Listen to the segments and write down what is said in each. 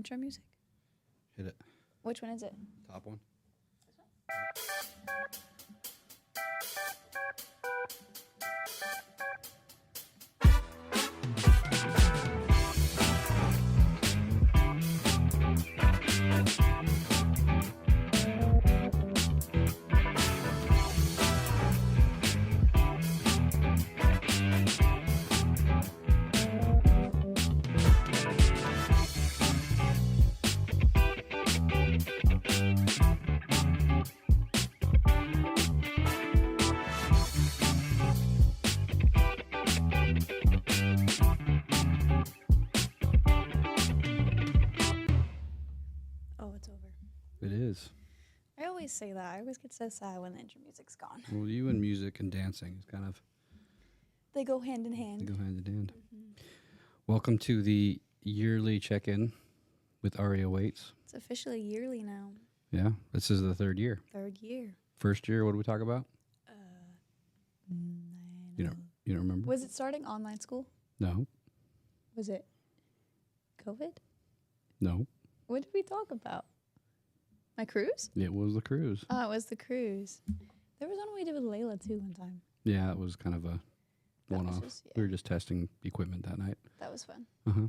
intro music? Hit it. Which one is it? Top one. Oh, it's over. It is. I always say that. I always get so sad when the intro music's gone. Well, you and music and dancing is kind of, They go hand in they hand. go hand in hand. Mm-hmm. Welcome to the yearly check-in with Aria Waits. It's officially yearly now. Yeah, this is the third year. Third year. First year, what did we talk about? You don't remember? Was it starting online school? No, Was it COVID? no. What did we talk about? My cruise? It was the cruise. Oh, it was the cruise. There was one we did with Layla too one time. Yeah, it was kind of a That was one-off. just- yeah, We were just testing equipment that night. that was fun. Uh-huh.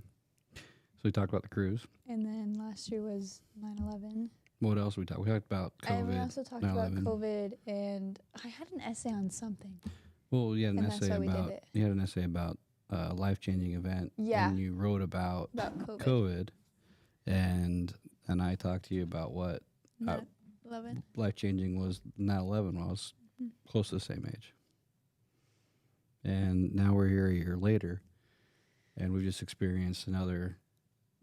So we talked about the cruise. And then last year was 9/11. What else we talked? We talked about And we COVID. also talked about 9/11. COVID, and I had an essay on something. Well, you had an And that's essay why we did about it. you had an essay about a life-changing event. Yeah. And you wrote about About COVID. COVID, and I talked to you about what 9/11. life-changing was. 9/11 when I was Mhm. close to the same age. And now we're here a year later, and we've just experienced another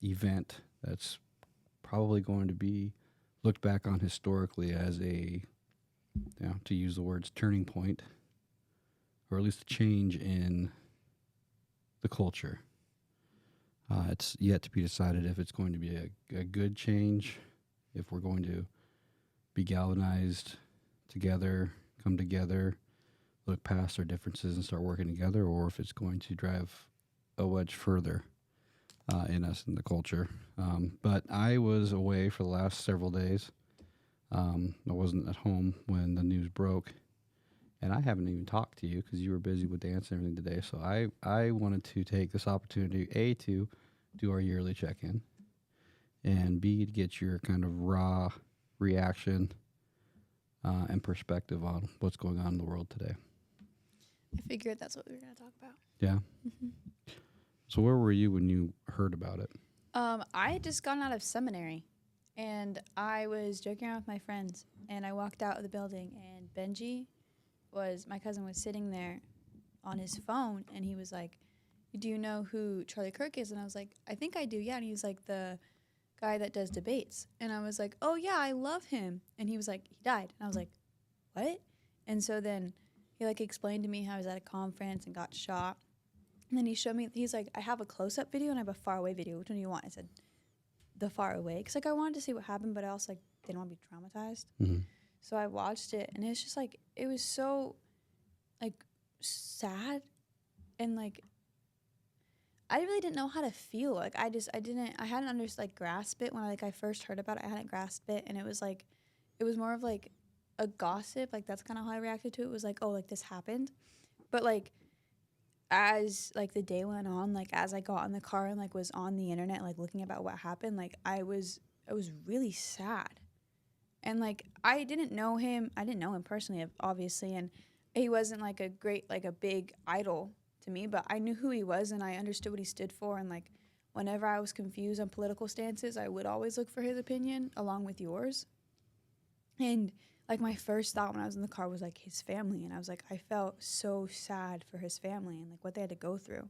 event that's probably going to be looked back on historically as a, to use the words, turning point, or at least a change in the culture. It's yet to be decided if it's going to be a good change, if we're going to be galvanized together, come together, look past our differences and start working together, or if it's going to drive a wedge further in us in the culture. But I was away for the last several days. I wasn't at home when the news broke, and I haven't even talked to you because you were busy with dance and everything today. So I wanted to take this opportunity, A, to do our yearly check-in, and B, to get your kind of raw reaction and perspective on what's going on in the world today. I figured that's what we were going to talk about. Yeah. Mm-hmm. So where were you when you heard about it? I had just gotten out of seminary, and I was joking around with my friends, and I walked out of the building, and Benji my cousin was sitting there on his phone, and he was like, "Do you know who Charlie Kirk is?" And I was like, "I think I do, yeah." And he was like, "The guy that does debates." And I was like, "Oh, yeah, I love him." And he was like, "He died." And I was like, "What?" And so then he like explained to me how he was at a conference and got shot. And then he showed me, he's like, "I have a close-up video and I have a far-away video. Which one do you want?" I said, "The far-away." Because like I wanted to see what happened, but I also like didn't want to be traumatized. Mm-hmm. So I watched it, and it's just like, it was so like sad, and like I really didn't know how to feel. Like I hadn't grasped it when I first heard about it. I hadn't grasped it, and it was more of like a gossip. Like that's kind of how I reacted to it. It was like, oh, like this happened, but like as like the day went on, like as I got in the car and like was on the internet like looking about what happened, like I was really sad. And like I didn't know him personally, obviously, and he wasn't like a big idol to me, but I knew who he was and I understood what he stood for. And like whenever I was confused on political stances, I would always look for his opinion along with yours. And like my first thought when I was in the car was like his family, and I was like, I felt so sad for his family and like what they had to go through.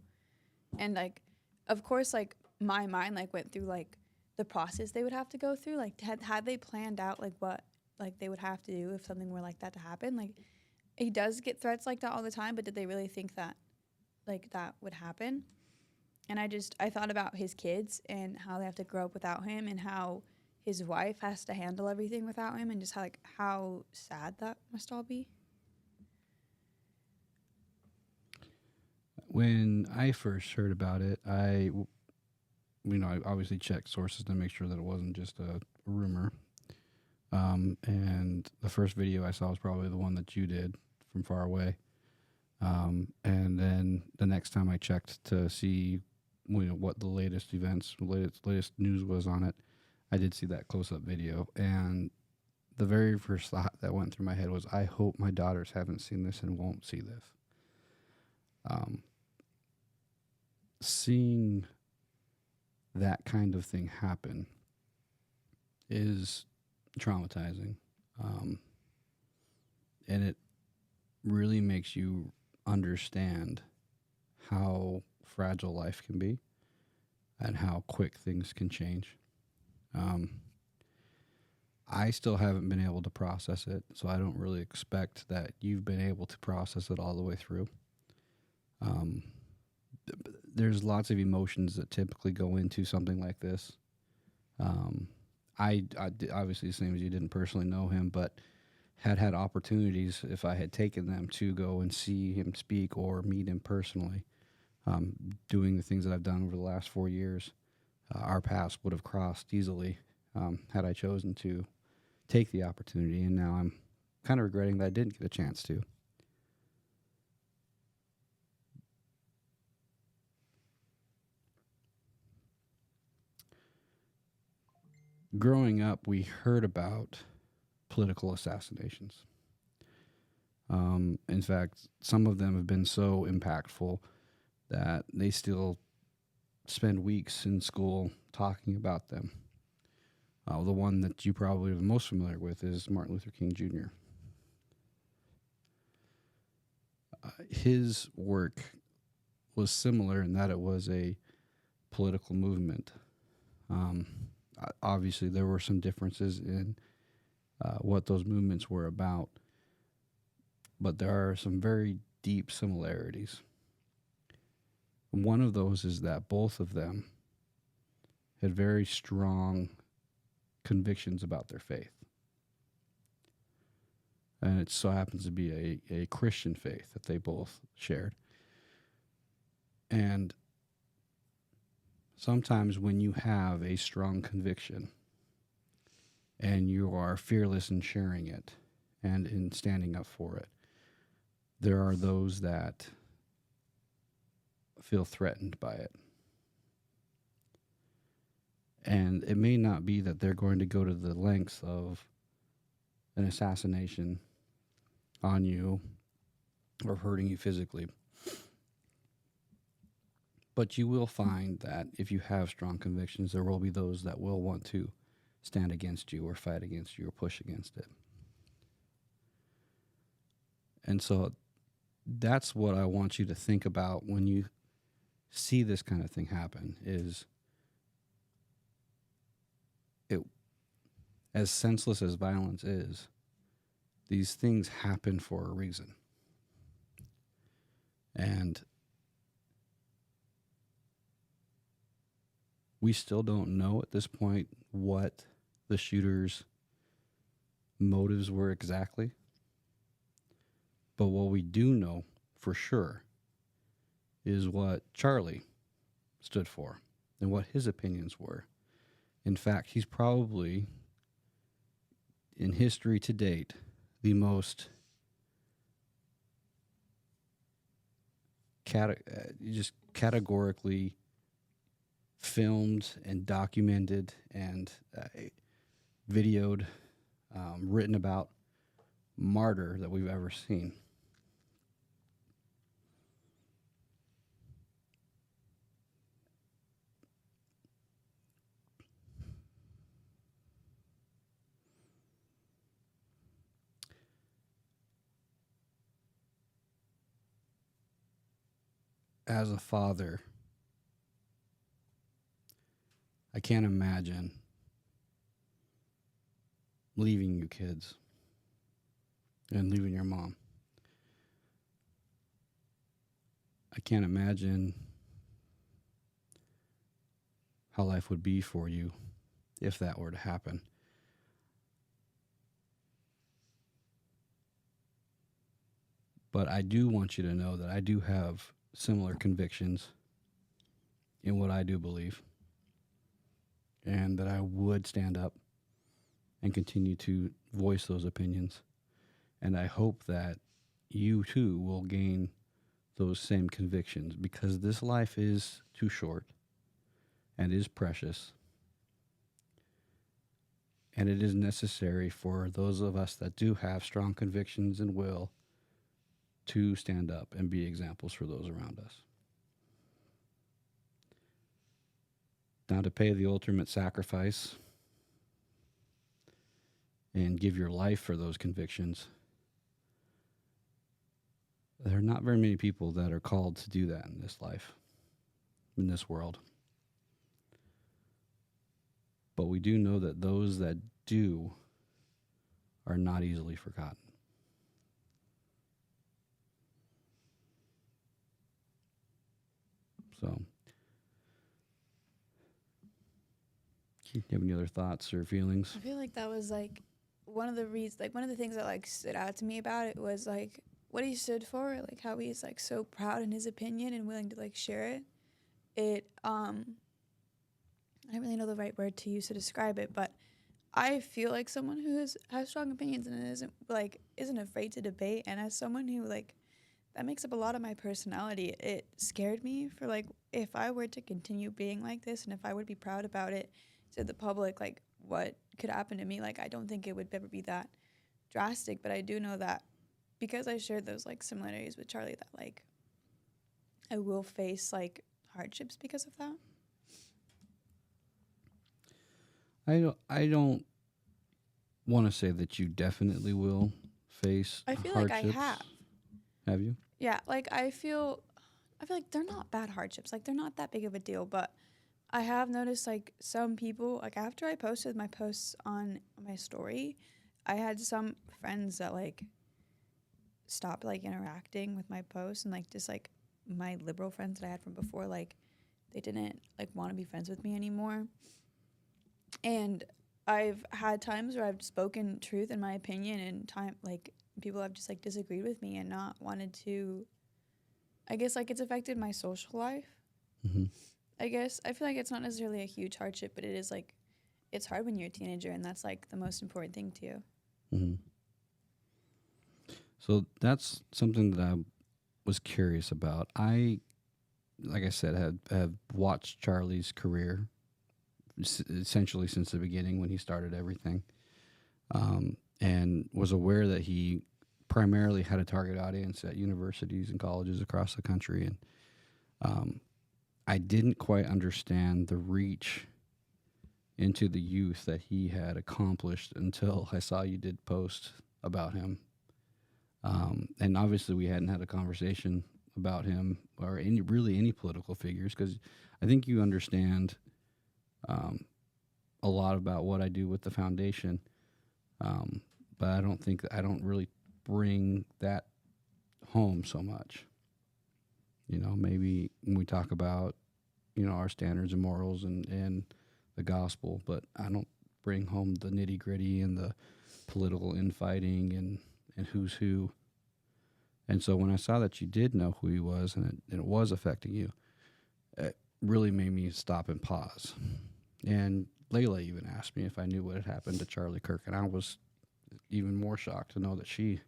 And like of course like my mind like went through like the process they would have to go through. Like had they planned out like what like they would have to do if something were like that to happen? Like he does get threats like that all the time, but did they really think that like that would happen? And I thought about his kids and how they have to grow up without him, and how his wife has to handle everything without him, and just how sad that must all be. When I first heard about it, I obviously checked sources to make sure that it wasn't just a rumor. And the first video I saw was probably the one that you did from far away. And then the next time I checked to see what the latest events, latest news was on it, I did see that close-up video. And the very first thought that went through my head was, I hope my daughters haven't seen this and won't see this. Seeing that kind of thing happen is traumatizing. And it really makes you understand how fragile life can be and how quick things can change. I still haven't been able to process it, so I don't really expect that you've been able to process it all the way through. There's lots of emotions that typically go into something like this. I obviously, the same as you, didn't personally know him, but had opportunities, if I had taken them, to go and see him speak or meet him personally. Doing the things that I've done over the last 4 years, our paths would have crossed easily had I chosen to take the opportunity, and now I'm kind of regretting that I didn't get a chance to. Growing up, we heard about political assassinations. In fact, some of them have been so impactful that they still spend weeks in school talking about them. The one that you probably are the most familiar with is Martin Luther King Jr. His work was similar in that it was a political movement. Obviously, there were some differences in what those movements were about, but there are some very deep similarities. One of those is that both of them had very strong convictions about their faith. And it so happens to be a Christian faith that they both shared. And sometimes when you have a strong conviction and you are fearless in sharing it and in standing up for it, there are those that feel threatened by it. And it may not be that they're going to go to the lengths of an assassination on you or hurting you physically. But you will find that if you have strong convictions, there will be those that will want to stand against you or fight against you or push against it. And so that's what I want you to think about when you see this kind of thing happen, is it, as senseless as violence is, these things happen for a reason. And we still don't know at this point what the shooter's motives were exactly. But what we do know for sure is what Charlie stood for and what his opinions were. In fact, he's probably, in history to date, the most just categorically filmed and documented and videoed, written about martyr that we've ever seen. As a father, I can't imagine leaving you kids and leaving your mom. I can't imagine how life would be for you if that were to happen. But I do want you to know that I do have similar convictions in what I do believe. and that I would stand up and continue to voice those opinions. And I hope that you too will gain those same convictions, because this life is too short and is precious. And it is necessary for those of us that do have strong convictions and will to stand up and be examples for those around us. Now, to pay the ultimate sacrifice and give your life for those convictions, there are not very many people that are called to do that in this life, in this world. But we do know that those that do are not easily forgotten. So, do you have any other thoughts or feelings? I feel like that was like one of the things that like stood out to me about it was like what he stood for, like how he's like so proud in his opinion and willing to like share it. I don't really know the right word to use to describe it, but I feel like someone who has strong opinions and isn't afraid to debate, and as someone who like that makes up a lot of my personality, it scared me for like if I were to continue being like this and if I would be proud about it to the public, like what could happen to me. Like I don't think it would ever be that drastic, but I do know that because I shared those like similarities with Charlie, that like I will face like hardships because of that. I don't want to say that you definitely will face I feel hardships. like I have. Have you? Yeah, like I feel like they're not bad hardships. Like they're not that big of a deal, but I have noticed like some people, like after I posted my posts on my story, I had some friends that like stopped like interacting with my posts, and like just like my liberal friends that I had from before, like they didn't like want to be friends with me anymore. And I've had times where I've spoken truth in my opinion, and time like people have just like disagreed with me and not wanted to. I guess like it's affected my social life. Mm-hmm. I guess I feel like it's not necessarily a huge hardship, but it is like it's hard when you're a teenager, and that's like the most important thing to you. Mm-hmm. So that's something that I was curious about. Like I said, have watched Charlie's career essentially since the beginning when he started everything, and was aware that he primarily had a target audience at universities and colleges across the country. And I didn't quite understand the reach into the youth that he had accomplished until I saw you did post about him. And obviously we hadn't had a conversation about him or any political figures, because I think you understand a lot about what I do with the foundation. But I don't really bring that home so much. Maybe when we talk about, our standards and morals and the gospel, but I don't bring home the nitty gritty and the political infighting and who's who. And so when I saw that you did know who he was and it was affecting you, it really made me stop and pause. And Layla even asked me if I knew what had happened to Charlie Kirk, and I was even more shocked to know that she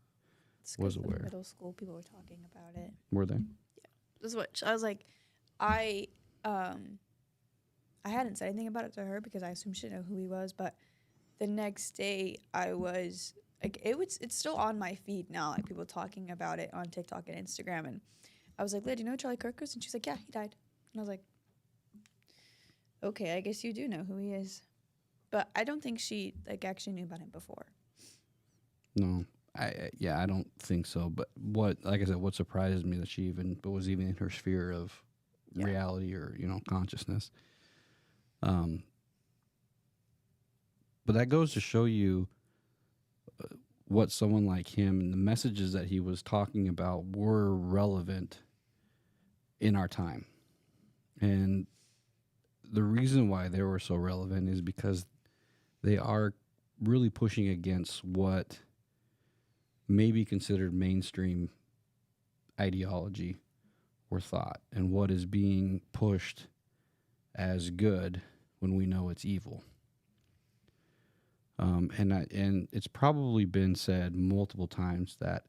was aware. In middle school, people were talking about it. Were they? Yeah, this is what I was like. I hadn't said anything about it to her because I assumed she didn't know who he was. But the next day, I was like, it's still on my feed now, like people talking about it on TikTok and Instagram. And I was like, Lyd, do you know who Charlie Kirk is? And she's like, yeah, he died. And I was like, okay, I guess you do know who he is. But I don't think she like actually knew about him before. No, I don't think so. But like I said, what surprised me that she was even in her sphere of reality or consciousness. But that goes to show you what someone like him and the messages that he was talking about were relevant in our time. And the reason why they were so relevant is because they are really pushing against what may be considered mainstream ideology or thought, and what is being pushed as good when we know it's evil. And it's probably been said multiple times that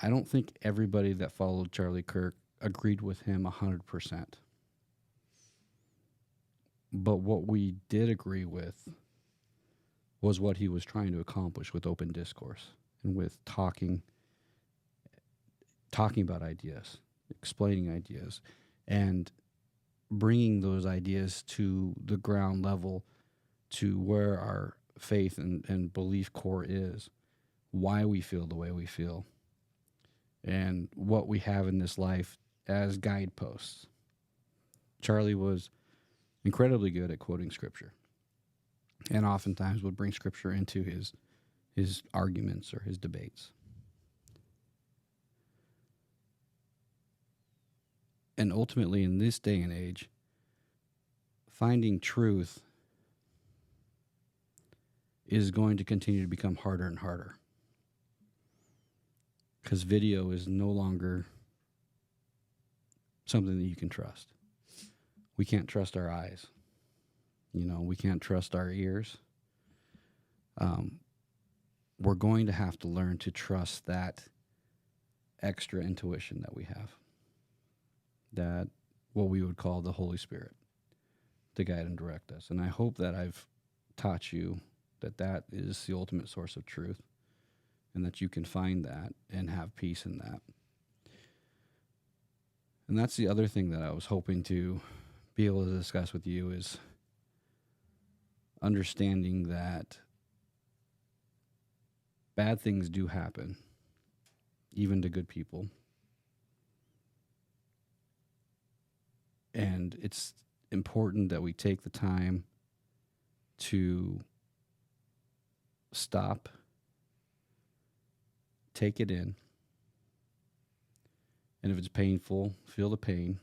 I don't think everybody that followed Charlie Kirk agreed with him 100%. But what we did agree with was what he was trying to accomplish with open discourse and with talking about ideas, explaining ideas, and bringing those ideas to the ground level, to where our faith and belief core is, why we feel the way we feel, and what we have in this life as guideposts. Charlie was incredibly good at quoting scripture, and oftentimes would bring scripture into his arguments or his debates. And ultimately, in this day and age, finding truth is going to continue to become harder and harder, because video is no longer something that you can trust. We can't trust our eyes. We can't trust our ears. We're going to have to learn to trust that extra intuition that we have, that what we would call the Holy Spirit, to guide and direct us. And I hope that I've taught you that is the ultimate source of truth, and that you can find that and have peace in that. And that's the other thing that I was hoping to be able to discuss with you, is understanding that bad things do happen, even to good people. And it's important that we take the time to stop, take it in, and if it's painful, feel the pain,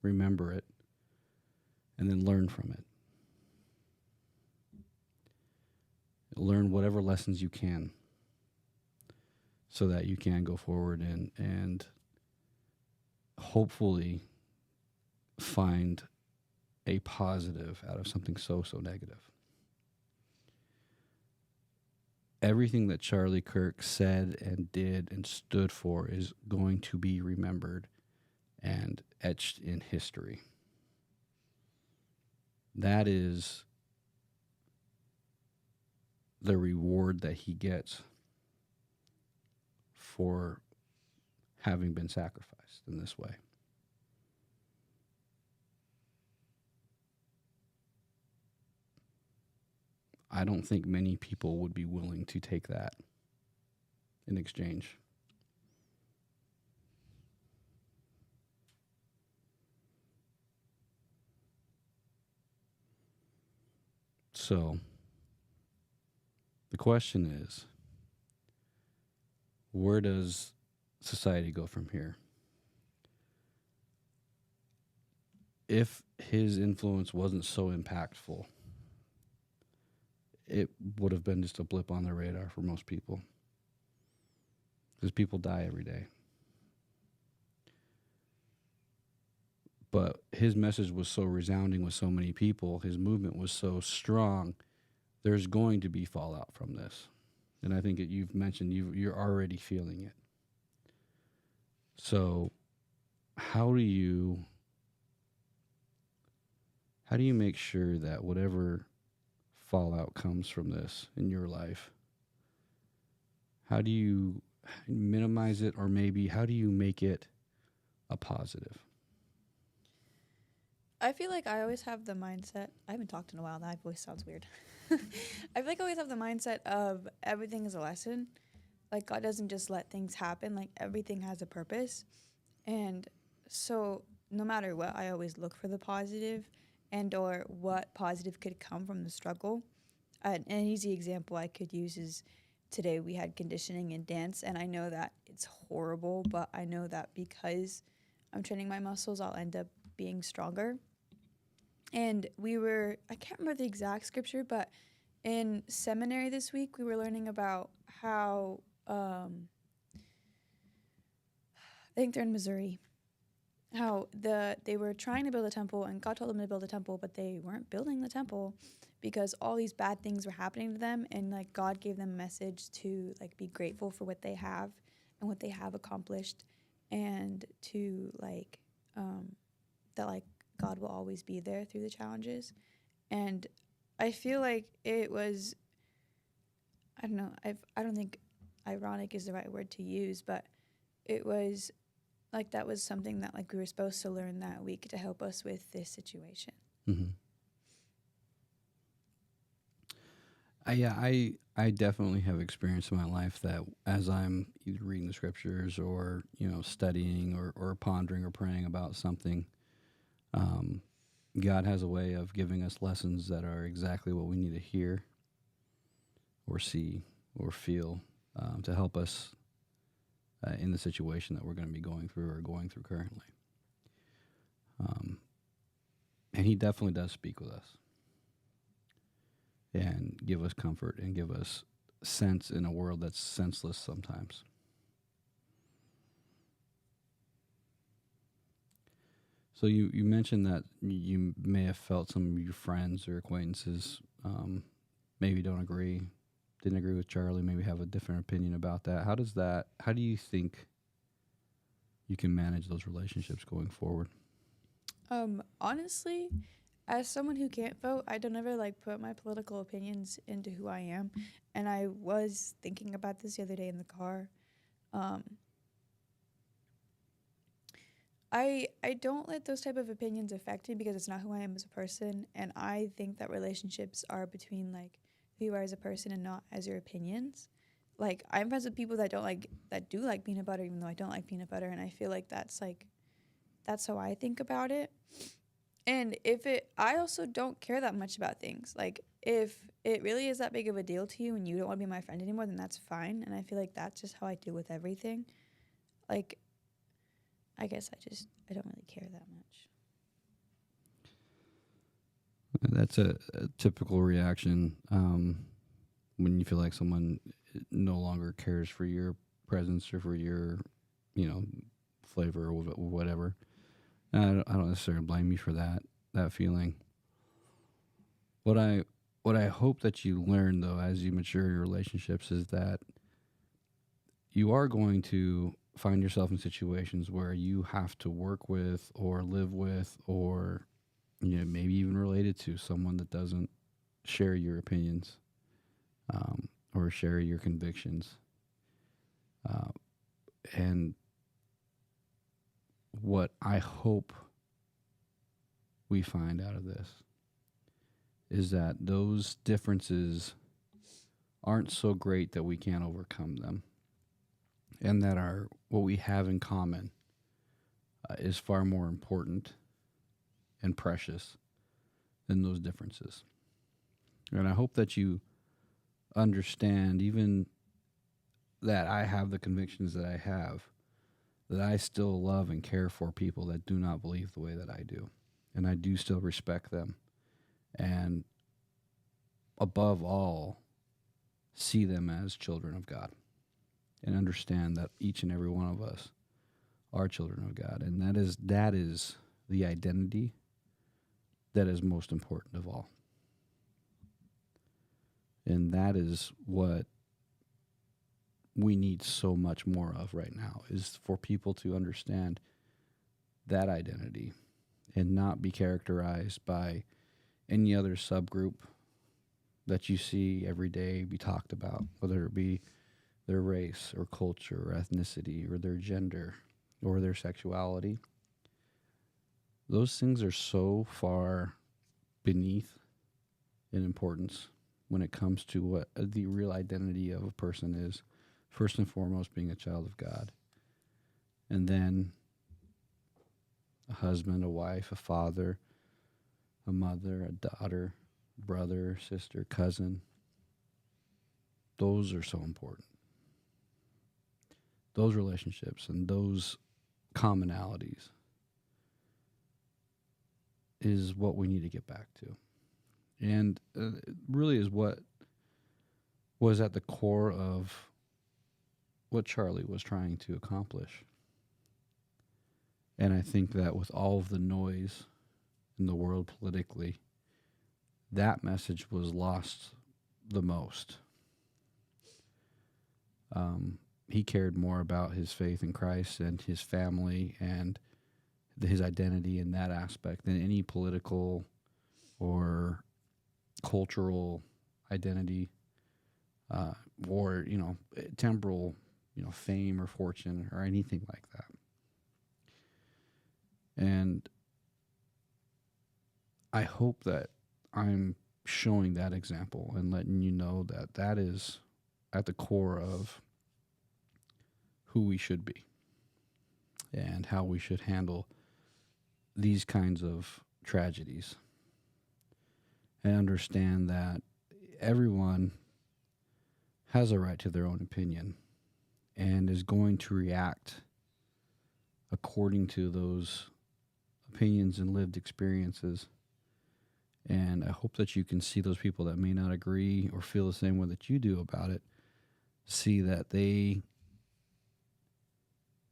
remember it, and then learn from it. Learn whatever lessons you can, so that you can go forward and hopefully find a positive out of something so negative. Everything that Charlie Kirk said and did and stood for is going to be remembered and etched in history. That is the reward that he gets for having been sacrificed in this way. I don't think many people would be willing to take that in exchange. So, the question is, where does society go from here? If his influence wasn't so impactful, it would have been just a blip on the radar for most people, because people die every day. But his message was so resounding with so many people, his movement was so strong, there's going to be fallout from this. And I think you've mentioned you're already feeling it. So how do you make sure that whatever fallout comes from this in your life, how do you minimize it, or maybe how do you make it a positive? I feel like I always have the mindset, I haven't talked in a while, that voice sounds weird. I feel like I always have the mindset of everything is a lesson. Like, God doesn't just let things happen, like everything has a purpose. And so no matter what, I always look for the positive, and or what positive could come from the struggle. An easy example I could use is today we had conditioning and dance, and I know that it's horrible, but I know that because I'm training my muscles, I'll end up being stronger. And I can't remember the exact scripture, but in seminary this week, we were learning about how, I think they're in Missouri, how they were trying to build a temple, and God told them to build a temple, but they weren't building the temple because all these bad things were happening to them, and like God gave them a message to like be grateful for what they have and what they have accomplished, and to like that like God will always be there through the challenges. And I feel like it was, I don't know, I don't think ironic is the right word to use, but it was like that was something that like we were supposed to learn that week to help us with this situation. Mm-hmm. I definitely have experienced in my life that as I'm either reading the scriptures or studying or pondering or praying about something, God has a way of giving us lessons that are exactly what we need to hear or see or feel to help us in the situation that we're going to be going through or going through currently. And He definitely does speak with us and give us comfort and give us sense in a world that's senseless sometimes. So you mentioned that you may have felt some of your friends or acquaintances maybe didn't agree with Charlie, maybe have a different opinion about that. How do you think you can manage those relationships going forward? Honestly, as someone who can't vote, I don't ever like put my political opinions into who I am. And I was thinking about this the other day in the car. I don't let those type of opinions affect me because it's not who I am as a person, and I think that relationships are between like who you are as a person and not as your opinions. Like I'm friends with people that do like peanut butter even though I don't like peanut butter, and I feel like that's how I think about it. And I also don't care that much about things. Like if it really is that big of a deal to you and you don't want to be my friend anymore, then that's fine. And I feel like that's just how I deal with everything. Like I guess I don't really care that much. That's a typical reaction when you feel like someone no longer cares for your presence or for your, flavor or whatever. And I don't necessarily blame you for that feeling. What I hope that you learn though as you mature your relationships is that you are going to find yourself in situations where you have to work with or live with or maybe even related to someone that doesn't share your opinions or share your convictions. And what I hope we find out of this is that those differences aren't so great that we can't overcome them, and that what we have in common is far more important and precious than those differences. And I hope that you understand even that I have the convictions that I have, that I still love and care for people that do not believe the way that I do. And I do still respect them. And above all, see them as children of God. And understand that each and every one of us are children of God. And that is the identity that is most important of all. And that is what we need so much more of right now, is for people to understand that identity and not be characterized by any other subgroup that you see every day be talked about, whether it be their race or culture or ethnicity or their gender or their sexuality. Those things are so far beneath in importance when it comes to what the real identity of a person is. First and foremost, being a child of God. And then a husband, a wife, a father, a mother, a daughter, brother, sister, cousin. Those are so important. Those relationships and those commonalities is what we need to get back to. And it really is what was at the core of what Charlie was trying to accomplish. And I think that with all of the noise in the world politically, that message was lost the most. He cared more about his faith in Christ and his family and his identity in that aspect than any political or cultural identity, or temporal, fame or fortune or anything like that. And I hope that I'm showing that example and letting you know that that is at the core of who we should be and how we should handle these kinds of tragedies, and understand that everyone has a right to their own opinion and is going to react according to those opinions and lived experiences. And I hope that you can see those people that may not agree or feel the same way that you do about it, see that they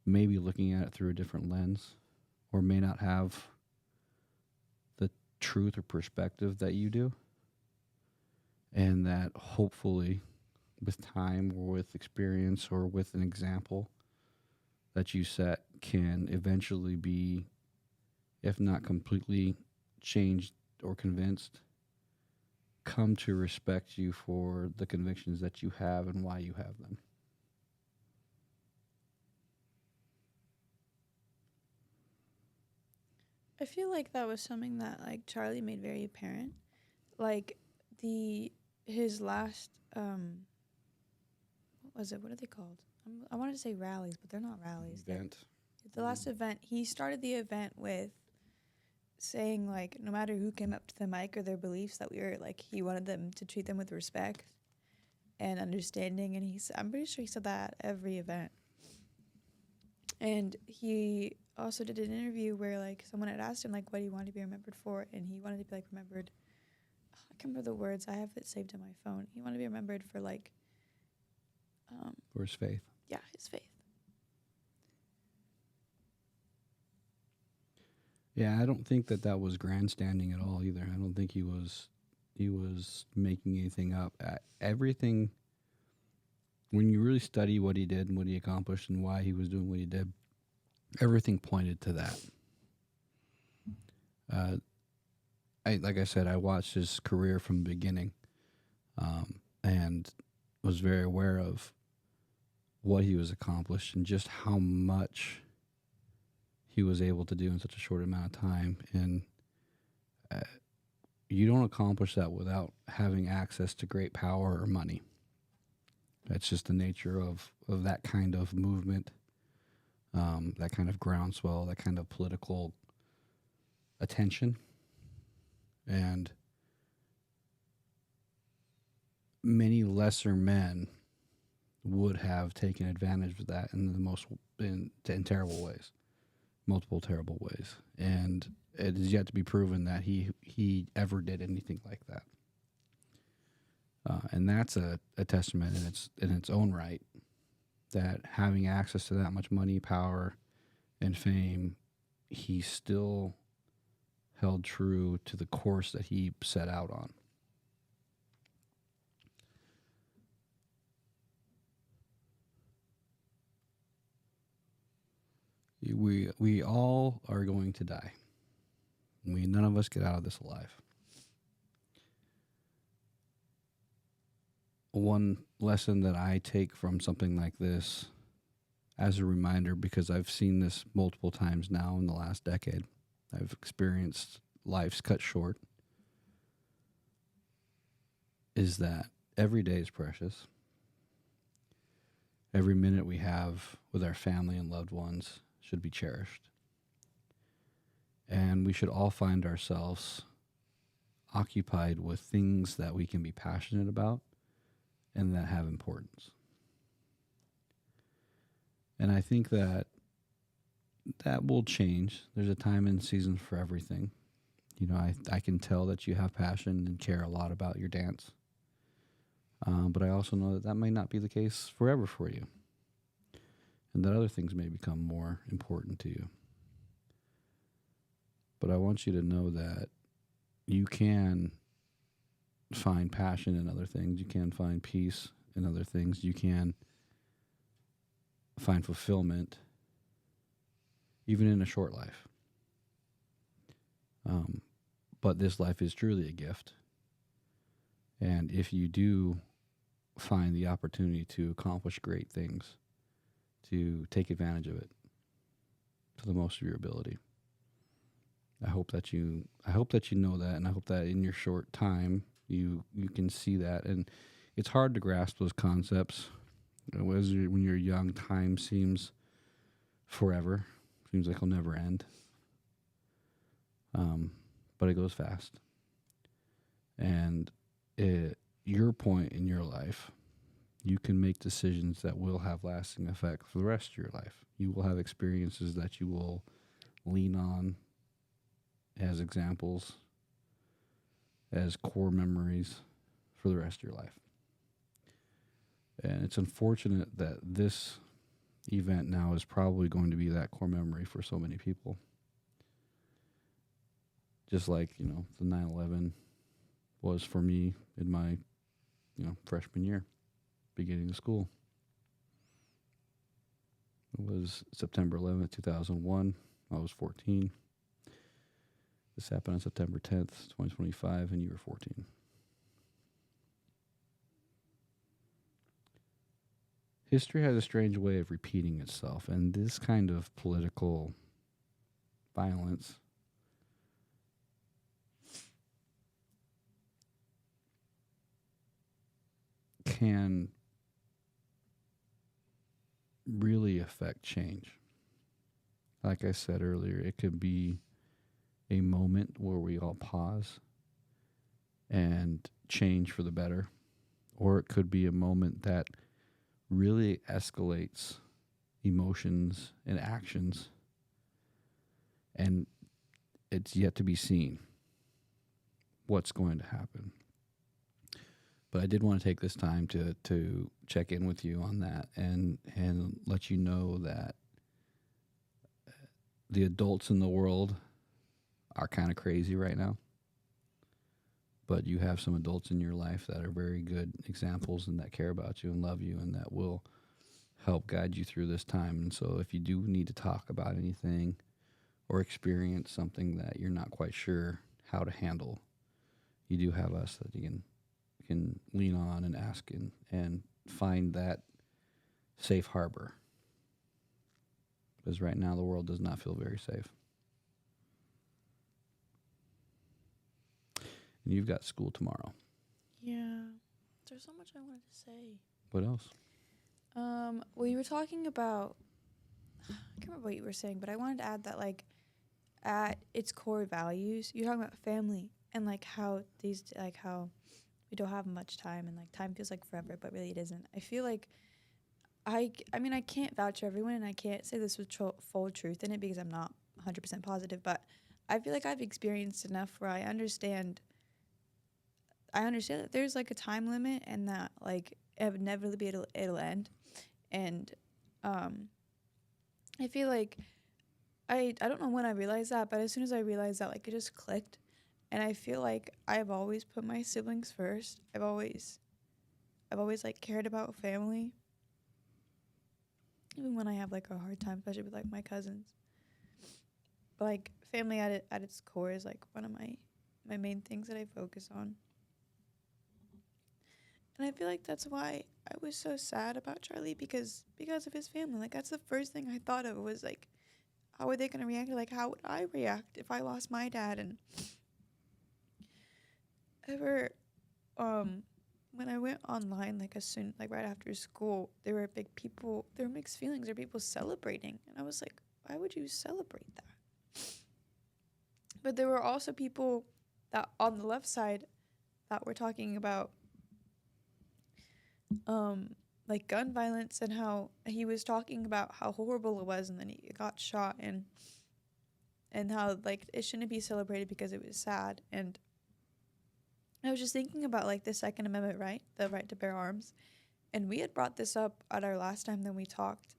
may be looking at it through a different lens or may not have the truth or perspective that you do. And that hopefully with time or with experience or with an example that you set can eventually be, if not completely changed or convinced, come to respect you for the convictions that you have and why you have them. I feel like that was something that like Charlie made very apparent. Like his last what was it? What are they called? I wanted to say rallies, but they're not rallies. Event. The last event, he started the event with saying like no matter who came up to the mic or their beliefs, that we were like he wanted them to treat them with respect and understanding. And I'm pretty sure he said that at every event. And he also did an interview where like someone had asked him like what he wanted to be remembered for, and he wanted to be like remembered. I can't remember the words. I have it saved on my phone. He wanted to be remembered for like For his faith. Yeah, his faith. Yeah, I don't think that was grandstanding at all either. I don't think he was making anything up. Everything, when you really study what he did and what he accomplished and why he was doing what he did, everything pointed to that. Like I said, I watched his career from the beginning, and was very aware of what he was accomplished and just how much he was able to do in such a short amount of time. And you don't accomplish that without having access to great power or money. That's just the nature of that kind of movement, that kind of groundswell, that kind of political attention. And many lesser men would have taken advantage of that in terrible ways, multiple terrible ways. And it is yet to be proven that he ever did anything like that. And that's a testament in its own right, that having access to that much money, power, and fame, he still held true to the course that he set out on. We all are going to die. None of us get out of this alive. One lesson that I take from something like this as a reminder, because I've seen this multiple times now in the last decade, I've experienced lives cut short, is that every day is precious. Every minute we have with our family and loved ones should be cherished. And we should all find ourselves occupied with things that we can be passionate about and that have importance. And I think that will change. There's a time and season for everything. I can tell that you have passion and care a lot about your dance. But I also know that may not be the case forever for you. And that other things may become more important to you. but I want you to know that you can find passion in other things. You can find peace in other things. You can find fulfillment even in a short life. But this life is truly a gift. And if you do find the opportunity to accomplish great things, to take advantage of it to the most of your ability. I hope that you know that, and I hope that in your short time you can see that. And it's hard to grasp those concepts. When you're young, time seems forever. Seems like it'll never end. But it goes fast. And your point in your life, you can make decisions that will have lasting effect for the rest of your life. You will have experiences that you will lean on as examples, as core memories for the rest of your life. And it's unfortunate that this event now is probably going to be that core memory for so many people. Just like, the 9/11 was for me in my, freshman year, beginning of school. It was September 11th, 2001. I was 14. This happened on September 10th, 2025, and you were 14. History has a strange way of repeating itself, and this kind of political violence can really affect change. Like I said earlier, it could be a moment where we all pause and change for the better, or it could be a moment that really escalates emotions and actions, and it's yet to be seen what's going to happen. But I did want to take this time to check in with you on that and let you know that the adults in the world are kind of crazy right now. But you have some adults in your life that are very good examples and that care about you and love you and that will help guide you through this time. And so if you do need to talk about anything or experience something that you're not quite sure how to handle, you do have us that you can lean on and ask and find that safe harbor. Because right now the world does not feel very safe. And you've got school tomorrow. Yeah. There's so much I wanted to say. What else? Well, you were talking about, I can't remember what you were saying, but I wanted to add that, like, at its core values, you're talking about family and, like, how we don't have much time and, like, time feels like forever, but really it isn't. I feel like I mean, I can't vouch for everyone and I can't say this with full truth in it because I'm not 100% positive, but I feel like I've experienced enough where I understand that there's, like, a time limit and that, like, inevitably it'll end. And I feel like I don't know when I realized that, but as soon as I realized that, like, it just clicked. And I feel like I've always put my siblings first. I've always like cared about family. Even when I have, like, a hard time, especially with, like, my cousins. But, like, family at its core is, like, one of my main things that I focus on. And I feel like that's why I was so sad about Charlie because of his family. Like, that's the first thing I thought of was, like, how are they going to react? Like, how would I react if I lost my dad? And when I went online, like, right after school, there were mixed feelings. There were people celebrating. And I was like, why would you celebrate that? But there were also people that on the left side that were talking about like gun violence and how he was talking about how horrible it was and then he got shot and how, like, it shouldn't be celebrated because it was sad. And I was just thinking about, like, the Second Amendment right, the right to bear arms, and we had brought this up at our last time that we talked.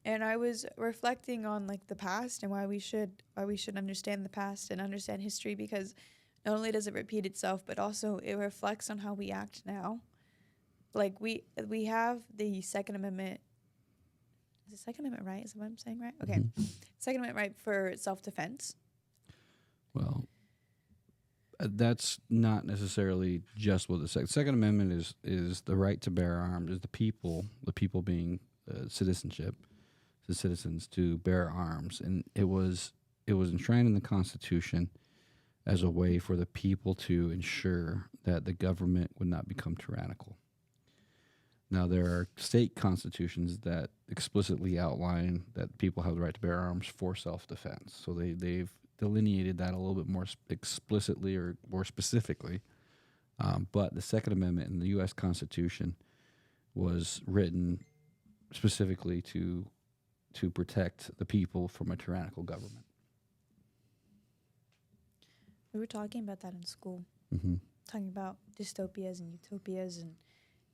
And I was reflecting on like the past and why we should understand the past and understand history, because not only does it repeat itself, but also it reflects on how we act now. Like we have the Second Amendment. Is the Second Amendment right? Is that what I'm saying right? Okay. Mhm. Second Amendment right for self-defense. Well, that's not necessarily just what the Second Amendment is the right to bear arms, is the people being citizenship, the citizens to bear arms, and it was enshrined in the Constitution as a way for the people to ensure that the government would not become tyrannical. Now, there are state constitutions that explicitly outline that people have the right to bear arms for self-defense. So they've delineated that a little bit more explicitly or more specifically. But the Second Amendment in the U.S. Constitution was written specifically to protect the people from a tyrannical government. We were talking about that in school. Mm-hmm. Talking about dystopias and utopias,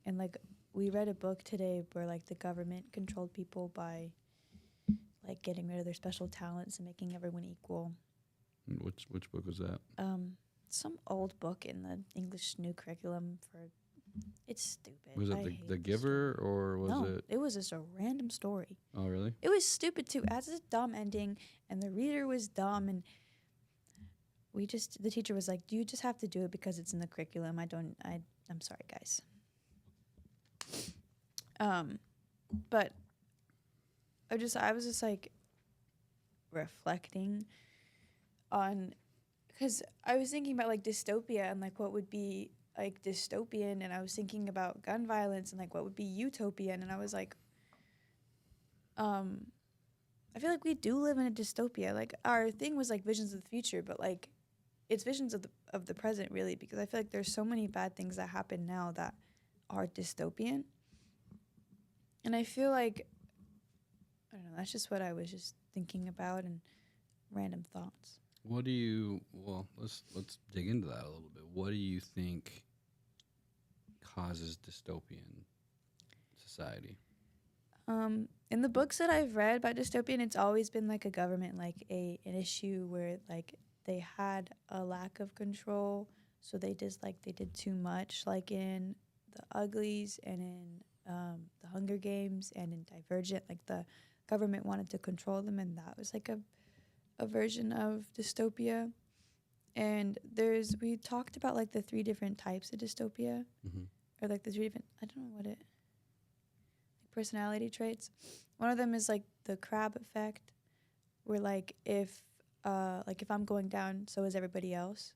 and like we read a book today where like the government controlled people by like getting rid of their special talents and making everyone equal. Which book was that? Some old book in the English new curriculum for. It's stupid. Was it the Giver or was no, it? It was just a random story. Oh, really? It was stupid too. It has a dumb ending, and the reader was dumb, and the teacher was like, "Do you just have to do it because it's in the curriculum?" I'm sorry, guys. But I was just like reflecting on, because I was thinking about like dystopia and like what would be like dystopian, and I was thinking about gun violence and like what would be utopian, and I was like, I feel like we do live in a dystopia. Like our thing was like visions of the future, but like it's visions of the present really, because I feel like there's so many bad things that happen now that are dystopian. And I feel like, I don't know, that's just what I was just thinking about and random thoughts. Let's dig into that a little bit. What do you think causes dystopian society? In the books that I've read about dystopian, it's always been like a government, like an issue where like they had a lack of control, so they did too much, like in the Uglies and in the Hunger Games and in Divergent, like the government wanted to control them, and that was like a version of dystopia. And we talked about like the 3 different types of dystopia, Mm-hmm. or like the 3 different, I don't know what it, like personality traits. One of them is like the crab effect, where like if I'm going down, so is everybody else.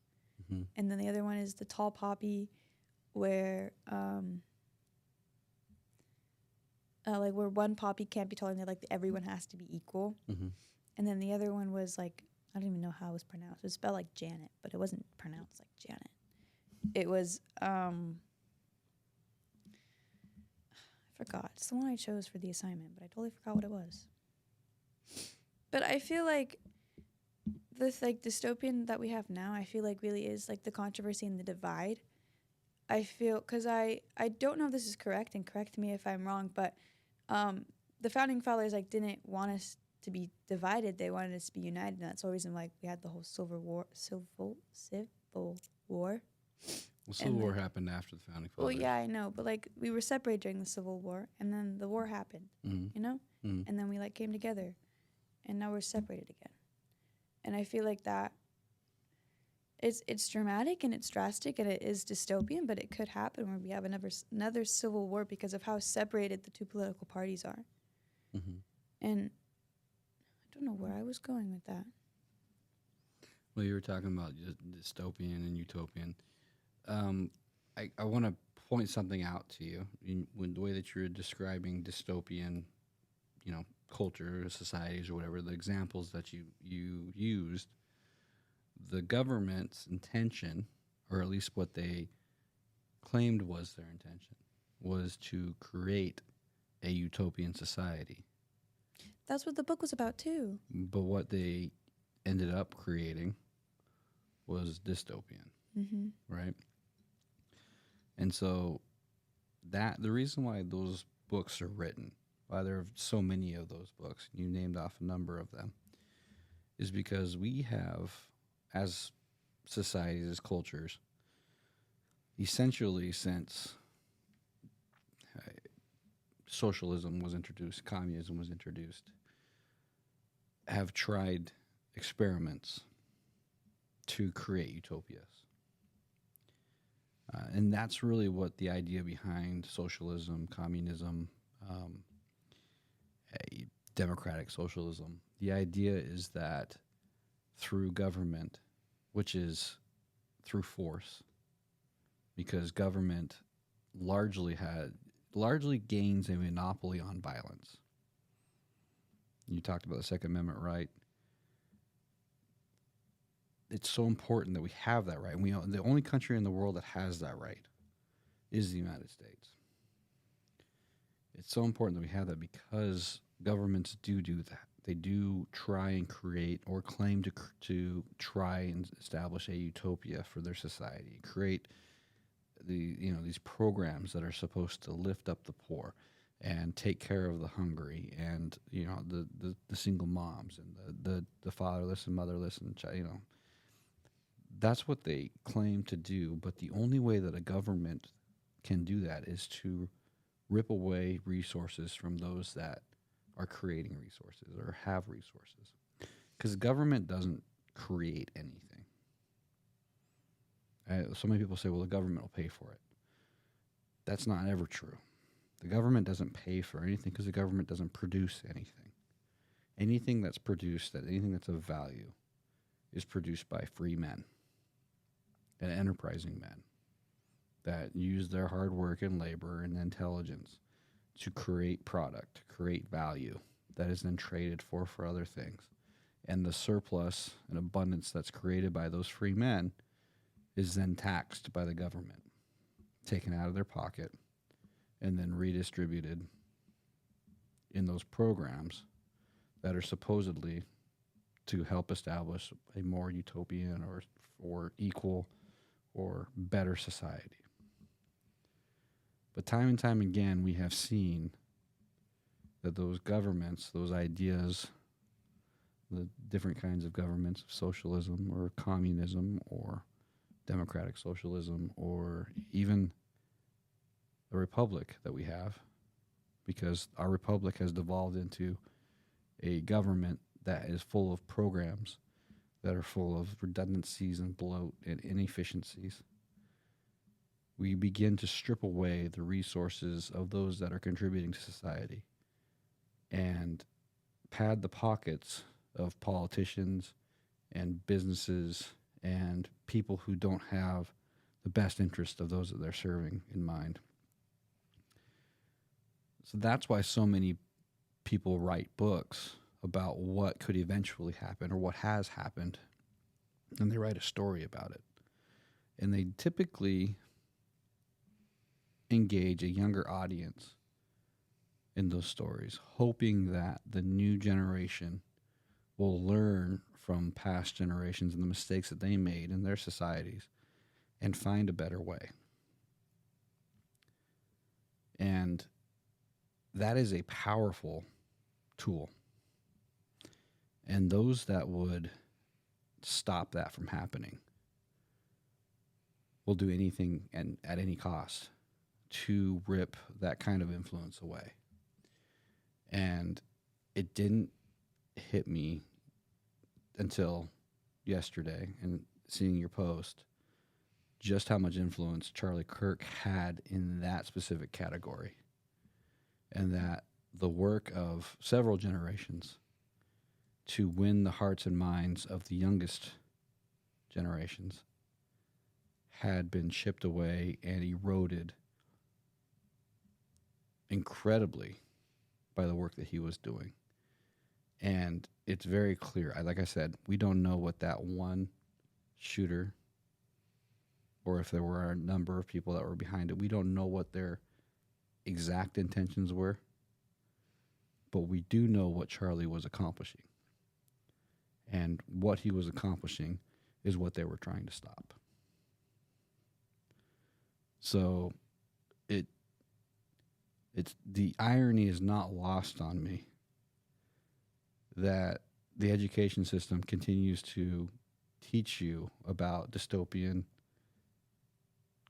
Mm-hmm. And then the other one is the tall poppy, where like where one poppy can't be taller, and like everyone has to be equal. Mm-hmm. And then the other one was like, I don't even know how it was pronounced. It was spelled like Janet, but it wasn't pronounced like Janet. It was I forgot. It's the one I chose for the assignment, but I totally forgot what it was. But I feel like this like dystopian that we have now, I feel like really is like the controversy and the divide. I feel, because I don't know if this is correct, and correct me if I'm wrong, but the founding fathers like didn't want us to be divided. They wanted us to be united, and that's the reason like we had the whole Civil War. Well, Civil War happened after the founding fathers. Well, yeah, I know, but like we were separated during the Civil War, and then the war happened, Mm-hmm. you know, Mm-hmm. and then we like came together, and now we're separated again. And I feel like that it's dramatic and it's drastic and it is dystopian, but it could happen where we have another civil war because of how separated the 2 political parties are. Mm-hmm. And I don't know where I was going with that. Well, you were talking about dystopian and utopian. I want to point something out to you when the way that you're describing dystopian, culture, societies, or whatever, the examples that you used. The government's intention, or at least what they claimed was their intention, was to create a utopian society. That's what the book was about too. But what they ended up creating was dystopian, Mm-hmm. right? And so the reason why those books are written why there are so many of those books, you named off a number of them, is because we have, as societies, as cultures, essentially since socialism was introduced, communism was introduced, have tried experiments to create utopias. And that's really what the idea behind socialism, communism, democratic socialism. The idea is that through government, which is through force, because government largely gains a monopoly on violence. You talked about the Second Amendment right. It's so important that we have that right. And the only country in the world that has that right is the United States. It's so important that we have that because governments do that. They do try and create or claim to try and establish a utopia for their society, create these programs that are supposed to lift up the poor and take care of the hungry and the single moms and the fatherless and motherless and that's what they claim to do. But the only way that a government can do that is to rip away resources from those that are creating resources or have resources, because government doesn't create anything. So many people say, well, the government will pay for it. That's not ever true. The government doesn't pay for anything because the government doesn't produce anything. Anything that's produced, anything that's of value, is produced by free men and enterprising men that use their hard work and labor and intelligence to create product, to create value that is then traded for other things. And the surplus and abundance that's created by those free men is then taxed by the government, taken out of their pocket, and then redistributed in those programs that are supposedly to help establish a more utopian or equal or better society. But time and time again, we have seen that those governments, those ideas, the different kinds of governments, socialism or communism or democratic socialism or even the republic that we have, because our republic has devolved into a government that is full of programs that are full of redundancies and bloat and inefficiencies. We begin to strip away the resources of those that are contributing to society and pad the pockets of politicians and businesses and people who don't have the best interest of those that they're serving in mind. So that's why so many people write books about what could eventually happen or what has happened, and they write a story about it. And they typically engage a younger audience in those stories, hoping that the new generation will learn from past generations and the mistakes that they made in their societies and find a better way. And that is a powerful tool. And those that would stop that from happening will do anything and at any cost to rip that kind of influence away. And it didn't hit me until yesterday and seeing your post just how much influence Charlie Kirk had in that specific category, and that the work of several generations to win the hearts and minds of the youngest generations had been chipped away and eroded incredibly by the work that he was doing. And it's very clear. Like I said, we don't know what that one shooter, or if there were a number of people that were behind it. We don't know what their exact intentions were, but we do know what Charlie was accomplishing. And what he was accomplishing is what they were trying to stop. So it's the irony is not lost on me that the education system continues to teach you about dystopian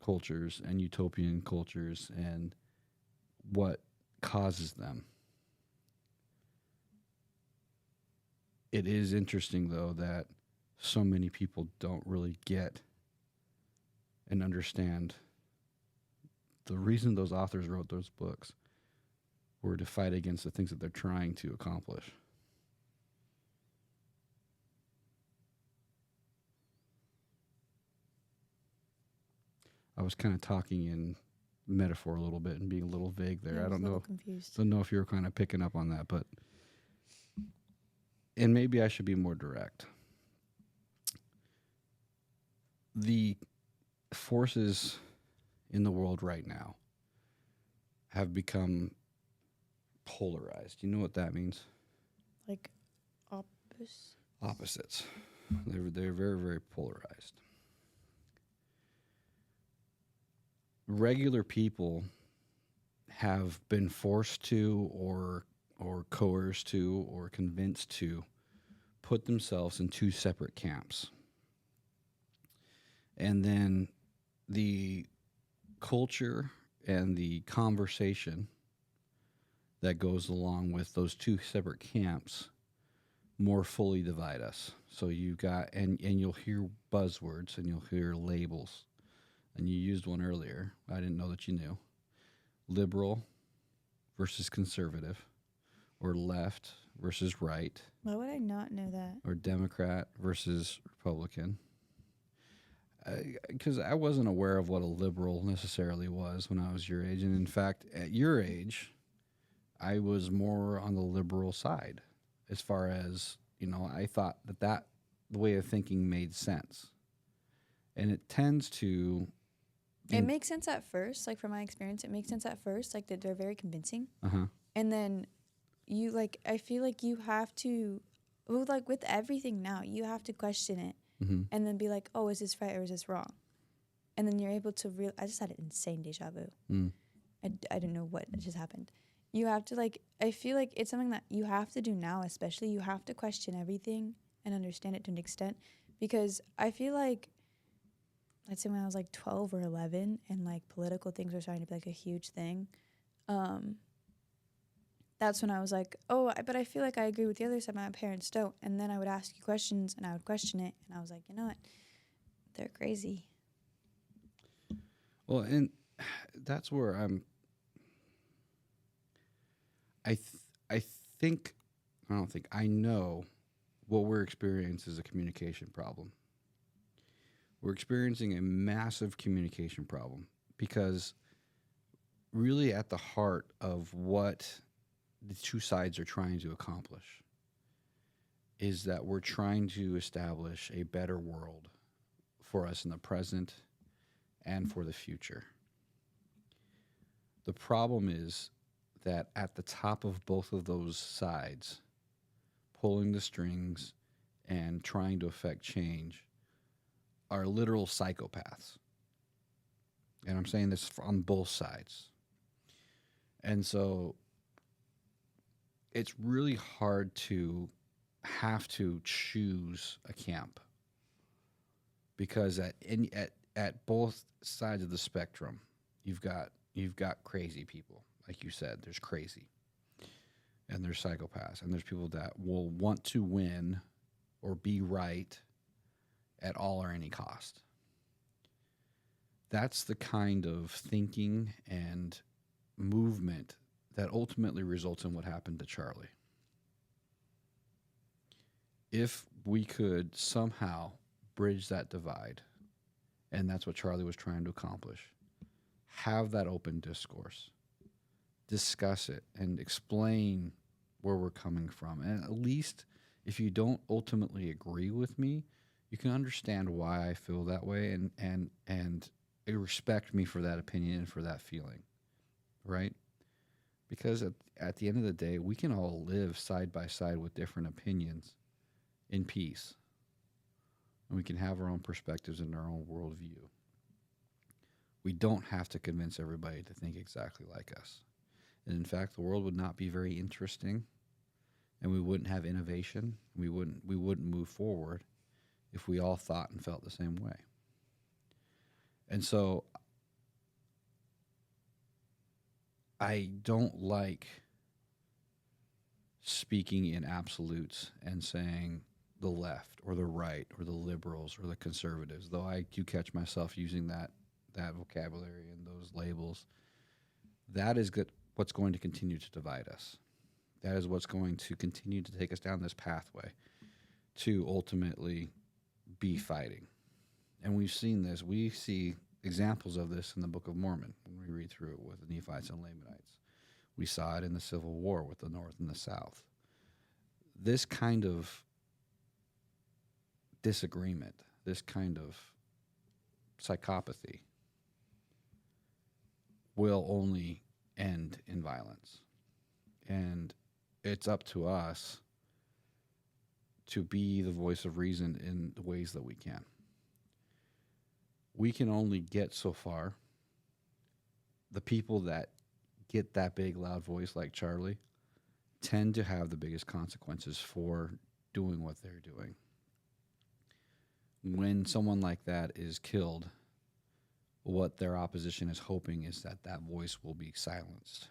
cultures and utopian cultures and what causes them. It is interesting, though, that so many people don't really get and understand the reason those authors wrote those books were to fight against the things that they're trying to accomplish. I was kind of talking in metaphor a little bit and being a little vague there. Yeah, I don't know. Confused. Don't know if you were kind of picking up on that, but and maybe I should be more direct. The forces in the world right now have become polarized. You know what that means? Like Opposites. They're very, very polarized. Regular people have been forced to or coerced to or convinced to put themselves in two separate camps. And then the culture and the conversation that goes along with those two separate camps more fully divide us. So you got, and you'll hear buzzwords and you'll hear labels. And you used one earlier. I didn't know that you knew. Liberal versus conservative, or left versus right. Why would I not know that? Or Democrat versus Republican. Because I wasn't aware of what a liberal necessarily was when I was your age. And in fact, at your age, I was more on the liberal side as far as, I thought that the way of thinking made sense. And it tends to... It makes sense at first, like from my experience, it makes sense at first, like that they're very convincing. Uh-huh. And then I feel like you have to, like with everything now, you have to question it and then be like, oh, is this right or is this wrong? And then you're able to I just had an insane deja vu. I don't know what just happened. You have to I feel like it's something that you have to do now, especially you have to question everything and understand it to an extent, because I feel like, let's say when I was 12 or 11 and political things were starting to be a huge thing, that's when I was like, oh, but I feel like I agree with the other side, my parents don't. And then I would ask you questions and I would question it. And I was like, you know what? They're crazy. Well, and that's where I know what we're experiencing is a communication problem. We're experiencing a massive communication problem because really at the heart of what the two sides are trying to accomplish is that we're trying to establish a better world for us in the present and for the future. The problem is that at the top of both of those sides, pulling the strings and trying to affect change, are literal psychopaths. And I'm saying this on both sides. And so it's really hard to have to choose a camp because at both sides of the spectrum, you've got crazy people. Like you said, there's crazy and there's psychopaths and there's people that will want to win or be right at all or any cost. That's the kind of thinking and movement that ultimately results in what happened to Charlie. If we could somehow bridge that divide, and that's what Charlie was trying to accomplish, have that open discourse, discuss it, and explain where we're coming from. And at least if you don't ultimately agree with me, you can understand why I feel that way and respect me for that opinion and for that feeling, right? Because at the end of the day, we can all live side by side with different opinions in peace. And we can have our own perspectives and our own worldview. We don't have to convince everybody to think exactly like us. And in fact, the world would not be very interesting, and we wouldn't have innovation. We wouldn't move forward if we all thought and felt the same way. And so I don't like speaking in absolutes and saying the left or the right or the liberals or the conservatives, though I do catch myself using that vocabulary and those labels. That is what's going to continue to divide us. That is what's going to continue to take us down this pathway to ultimately be fighting. And we've seen this. We see examples of this in the Book of Mormon when we read through it with the Nephites and Lamanites. We saw it in the Civil War with the North and the South. This kind of disagreement, this kind of psychopathy will only end in violence. And it's up to us to be the voice of reason in the ways that we can. We can only get so far. The people that get that big, loud voice like Charlie tend to have the biggest consequences for doing what they're doing. When someone like that is killed, what their opposition is hoping is that that voice will be silenced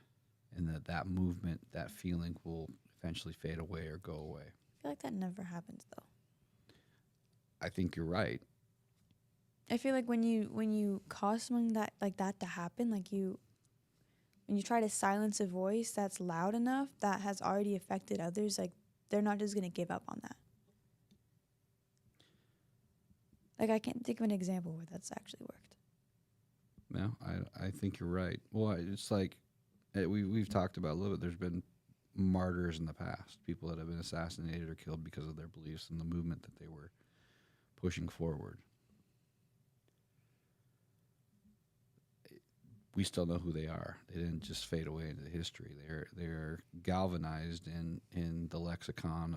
and that movement, that feeling will eventually fade away or go away. I feel like that never happens, though. I think you're right. I feel like when you cause something like that to happen, when you try to silence a voice that's loud enough that has already affected others, like they're not just gonna give up on that. Like I can't think of an example where that's actually worked. No, I think you're right. Well, it's like we've talked about a little bit. There's been martyrs in the past, people that have been assassinated or killed because of their beliefs and the movement that they were pushing forward. We still know who they are. They didn't just fade away into history. They're galvanized in the lexicon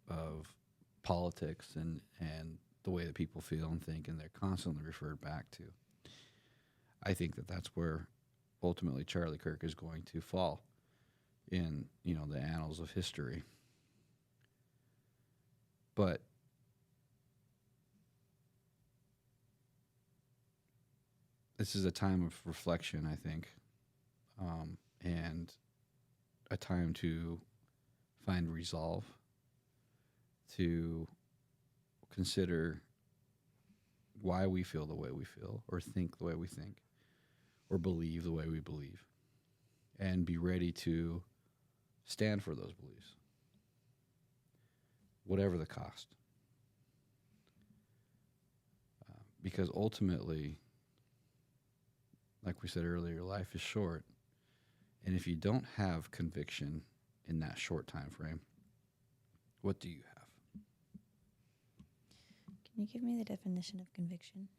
of politics and the way that people feel and think, and they're constantly referred back to. I think that's where ultimately Charlie Kirk is going to fall in, the annals of history. But this is a time of reflection, I think, and a time to find resolve, to consider why we feel the way we feel, or think the way we think, or believe the way we believe, and be ready to stand for those beliefs, whatever the cost. Because ultimately, like we said earlier, life is short, and if you don't have conviction in that short time frame, what do you have? Can you give me the definition of conviction?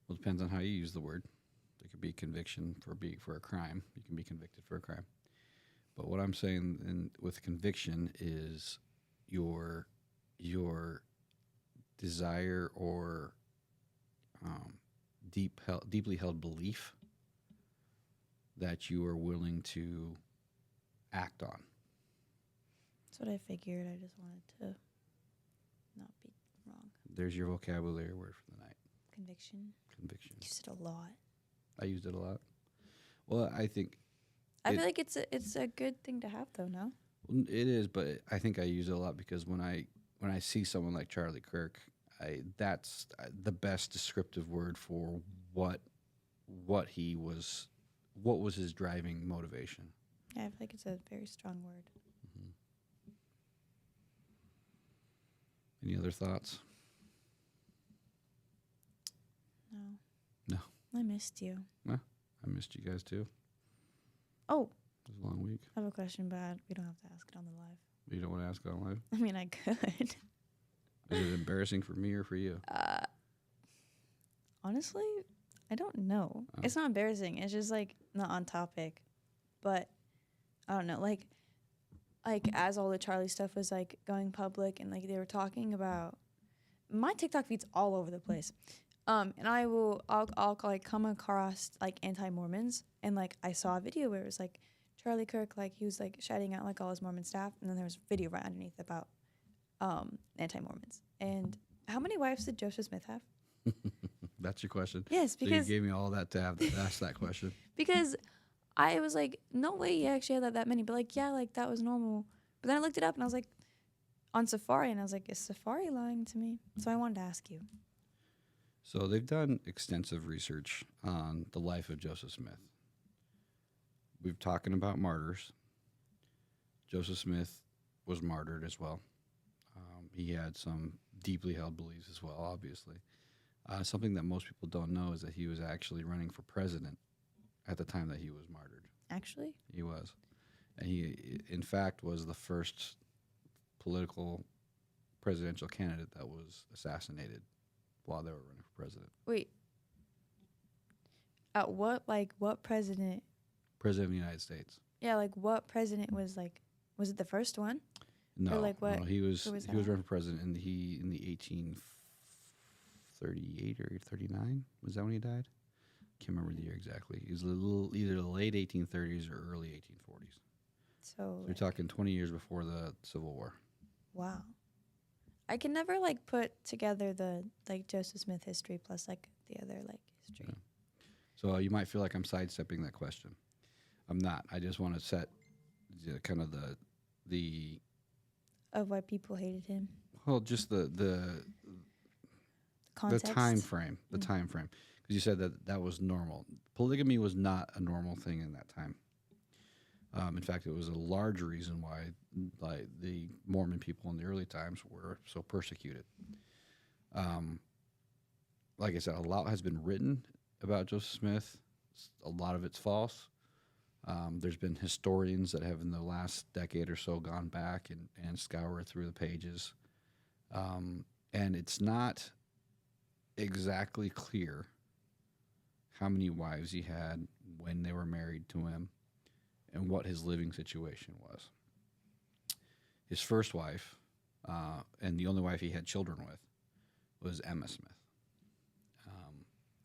Well, it depends on how you use the word. There could be conviction for a crime. You can be convicted for a crime. But what I'm saying with conviction is your desire or deeply held belief that you are willing to act on. That's what I figured. I just wanted to not be wrong. There's your vocabulary word for the night. Conviction. Conviction. You used it a lot. I used it a lot. Well, I feel like it's a good thing to have, though. No. It is, but I think I use it a lot because when I see someone like Charlie Kirk, that's the best descriptive word for what was his driving motivation. Yeah, I feel like it's a very strong word. Mm-hmm. Any other thoughts? No. I missed you. I missed you guys too. Oh. It was a long week. I have a question, but we don't have to ask it on the live. You don't want to ask it on live? I mean, I could. Is it embarrassing for me or for you? Honestly, I don't know. Oh. It's not embarrassing. It's just not on topic. But I don't know. Like as all the Charlie stuff was going public and they were talking about, my TikTok feed's all over the place. And I'll like come across like anti-Mormons, and like I saw a video where it was like Charlie Kirk, like he was like shouting out like all his Mormon staff, and then there was a video right underneath about anti-Mormons. And how many wives did Joseph Smith have? That's your question. Yes, So you because gave me all that to have to ask that question. because I was like, no way he actually had that many, but like yeah, like that was normal. But then I looked it up and I was like on Safari, and I was like, is Safari lying to me? So I wanted to ask you. So they've done extensive research on the life of Joseph Smith. We've talking about martyrs. Joseph Smith was martyred as well. He had some deeply held beliefs as well, obviously. Something that most people don't know is that he was actually running for president at the time that he was martyred. Actually? He was. And he, in fact, was the first political presidential candidate that was assassinated while they were running for president. Wait. What president? President of the United States. Yeah, like what president was it the first one? No, Or like what? no, he was was he was that? running for president in the 1838 or 39. Was that when he died? Can't remember the year exactly. He was either the late 1830s or early 1840s. So We're talking 20 years before the Civil War. wow. I can never like put together the like Joseph Smith history plus like the other like history. Yeah. So you might feel like I'm sidestepping that question. I'm not. I just want to set kind of the Of why people hated him. well, just the Context. time frame. The time frame. Because you said that was normal. Polygamy was not a normal thing in that time. In fact, it was a large reason why like the Mormon people in the early times were so persecuted. Like I said, a lot has been written about Joseph Smith. A lot of it's false. There's been historians that have in the last decade or so gone back and scoured through the pages. And it's not exactly clear how many wives he had, when they were married to him, and what his living situation was. His first wife, and the only wife he had children with, was Emma Smith.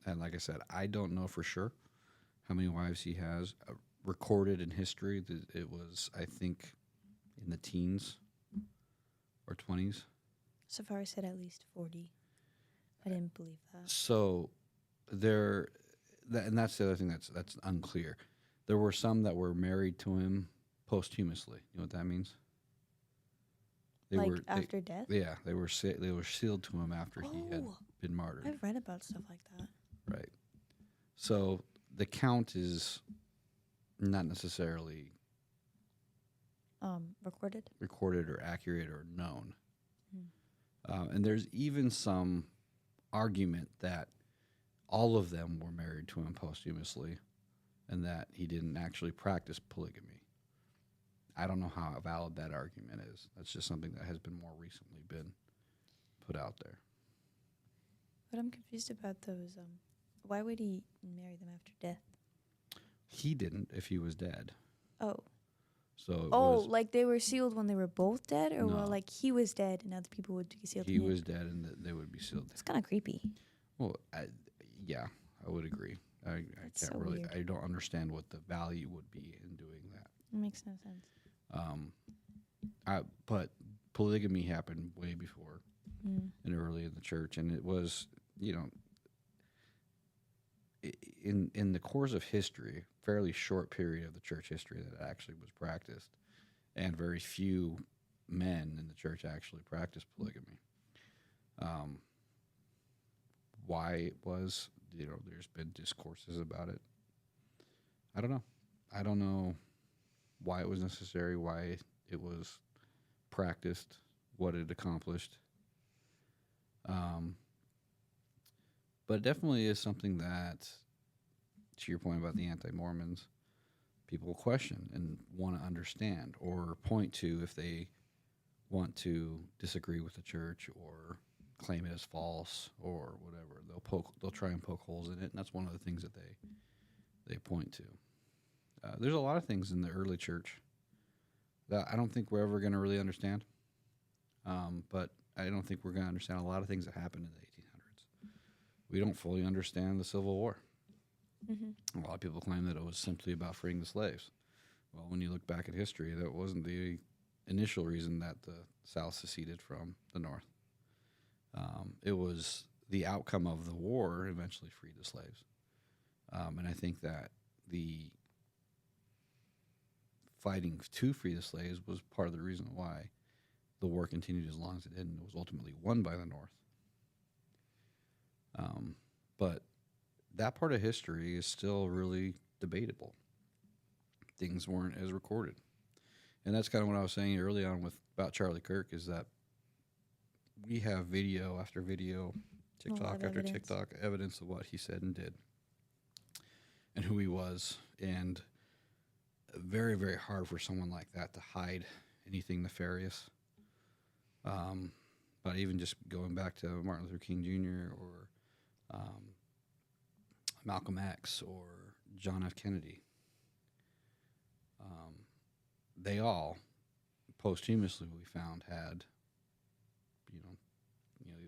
And like I said, I don't know for sure how many wives he has. Recorded in history, it was, I think, in the teens or 20s. Safari said at least 40. I didn't believe that. So and that's the other thing that's unclear. There were some that were married to him posthumously. You know what that means? After death? Yeah, they were sealed to him after he had been martyred. I've read about stuff like that. Right. So the count is not necessarily recorded or accurate or known. And there's even some argument that all of them were married to him posthumously and that he didn't actually practice polygamy. I don't know how valid that argument is. That's just something that has been more recently been put out there. But I'm confused about those. Why would he marry them after death? He didn't if he was dead. Oh. So like they were sealed when they were both dead, or No. well, like he was dead and other people would be sealed. he in him? was dead and they would be sealed. It's kind of creepy. Well, yeah, I would agree. I That's can't so really. weird. I don't understand what the value would be in doing that. It makes no sense. But polygamy happened way before Mm. and early in the church, and it was, in the course of history, fairly short period of the church history that it actually was practiced, and very few men in the church actually practiced polygamy. Why it was, there's been discourses about it. I don't know. I don't know why it was necessary, why it was practiced, what it accomplished. But it definitely is something that, to your point about the anti-Mormons, people question and want to understand or point to if they want to disagree with the church or claim it as false or whatever. They'll try and poke holes in it, and that's one of the things that they point to. There's a lot of things in the early church that I don't think we're ever going to really understand. But I don't think we're going to understand a lot of things that happened in the We don't fully understand the Civil War. Mm-hmm. A lot of people claim that it was simply about freeing the slaves. Well, when you look back at history, that wasn't the initial reason that the South seceded from the North. It was the outcome of the war eventually freed the slaves. And I think that the fighting to free the slaves was part of the reason why the war continued as long as it did, and it was ultimately won by the North. But that part of history is still really debatable. Things weren't as recorded. And that's kind of what I was saying early on about Charlie Kirk, is that we have video after video, TikTok after TikTok, evidence of what he said and did and who he was. And very, very hard for someone like that to hide anything nefarious. But even just going back to Martin Luther King Jr. or Malcolm X or John F. Kennedy, they all posthumously, we found, had,